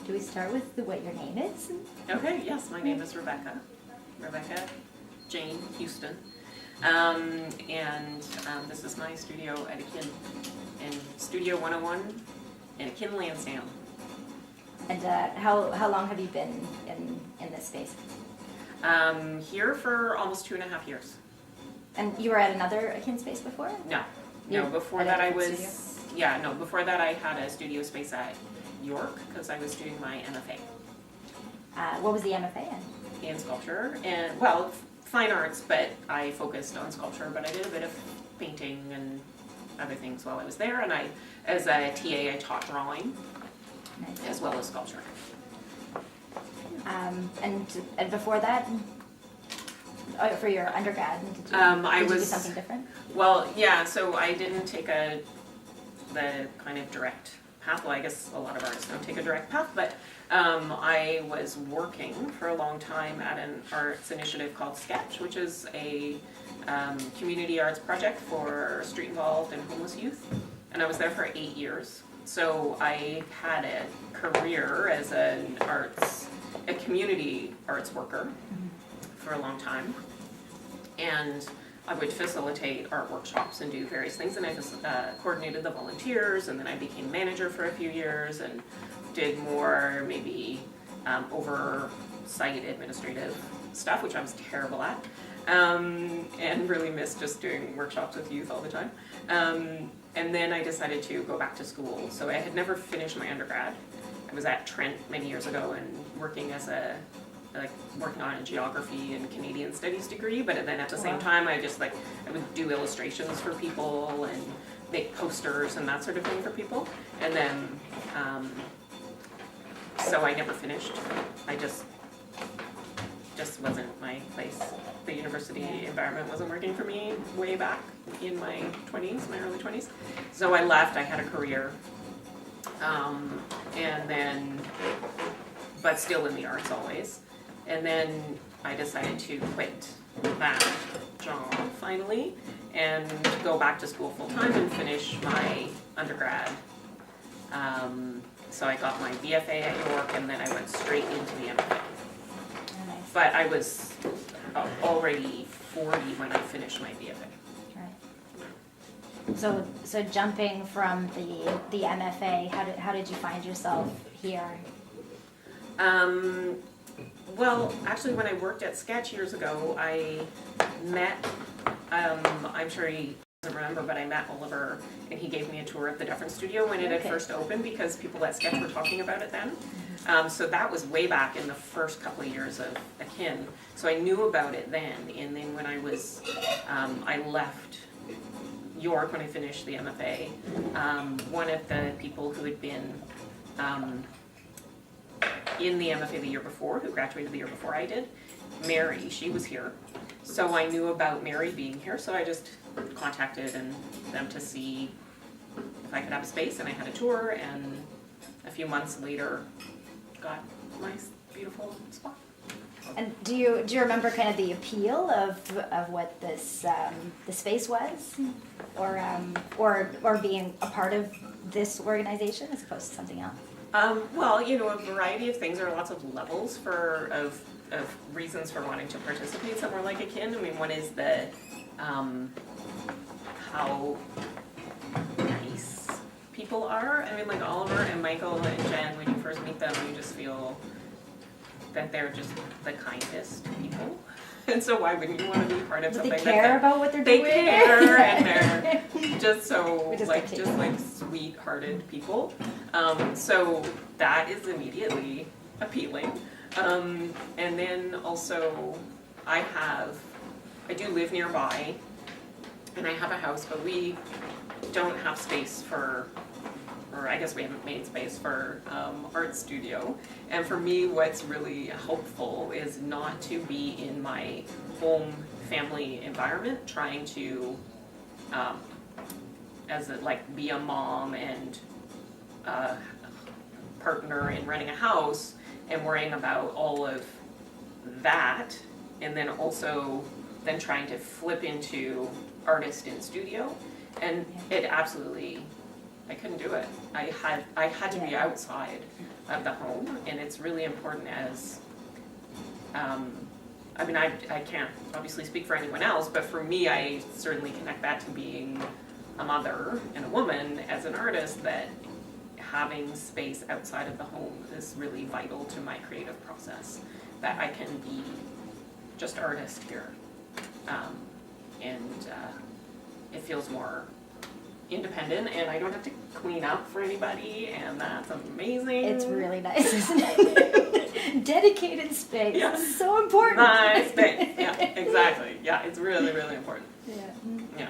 Do we start with what your name is? Okay, yes, my name is Rebecca Jane Houston. This is my studio at Akin, in Studio 101 in Akin Lansdowne. And how long have you been in this space? Here for almost 2.5 years. And you were at another Akin space before? No, before that before that I had a studio space at York because I was doing my MFA. What was the MFA in? In sculpture and, fine arts, but I focused on sculpture, but I did a bit of painting and other things while I was there, and as a TA, I taught drawing. Nice. As well as sculpture. And before that, for your undergrad, did you do something different? Well, yeah, so I didn't take the kind of direct path. Well, I guess a lot of artists don't take a direct path, but I was working for a long time at an arts initiative called Sketch, which is a community arts project for street-involved and homeless youth, and I was there for 8 years. So I had a career as a community arts worker for a long time, and I would facilitate art workshops and do various things, and I just coordinated the volunteers, and then I became manager for a few years and did more maybe oversight administrative stuff, which I was terrible at, and really missed just doing workshops with youth all the time. And then I decided to go back to school. So I had never finished my undergrad. I was at Trent many years ago and working on a geography and Canadian studies degree, but then at the same time I would do illustrations for people and make posters and that sort of thing for people. And then, so I never finished. I just wasn't my place. The university environment wasn't working for me way back in my early 20s. So I left, I had a career, but still in the arts always. And then I decided to quit that job finally and go back to school full time and finish my undergrad. So I got my BFA at York and then I went straight into the MFA. But I was already 40 when I finished my BFA. Right. So jumping from the MFA, how did you find yourself here? Well, actually, when I worked at Sketch years ago, I met. I'm sure he doesn't remember, but I met Oliver, and he gave me a tour of the Different Studio when it had first opened because people at Sketch were talking about it then. So that was way back in the first couple of years of Akin. So I knew about it then, and then when I was, I left York when I finished the MFA. One of the people who had been in the MFA the year before, who graduated the year before I did, Mary, she was here. So I knew about Mary being here, so I just contacted them to see if I could have a space, and I had a tour, and a few months later got a nice, beautiful spot. And do you remember kind of the appeal of what this the space was, or being a part of this organization as opposed to something else? Well, a variety of things. There are lots of levels of reasons for wanting to participate somewhere like Akin. I mean, one is the how nice people are. I mean, like Oliver and Michael and Jen, when you first meet them, you just feel that they're just the kindest people. And so why wouldn't you want to be part of something they care about what they're doing? They care, and they're just so just sweet-hearted people. So that is immediately appealing. And then also I do live nearby, and I have a house, but we don't have space or I guess we haven't made space for art studio. And for me, what's really helpful is not to be in my home family environment, trying to, be a mom and partner in running a house and worrying about all of that, and then also trying to flip into artist in studio, and it absolutely, I couldn't do it. I had to be outside of the home, and it's really important as, I mean, I can't obviously speak for anyone else, but for me, I certainly connect that to being a mother and a woman as an artist, that having space outside of the home is really vital to my creative process, that I can be just artist here. And it feels more independent, and I don't have to clean up for anybody, and that's amazing. It's really nice, isn't it? Dedicated space. Yeah. It's so important. Nice space. Yeah, exactly. Yeah, it's really, really important. Yeah. Yeah.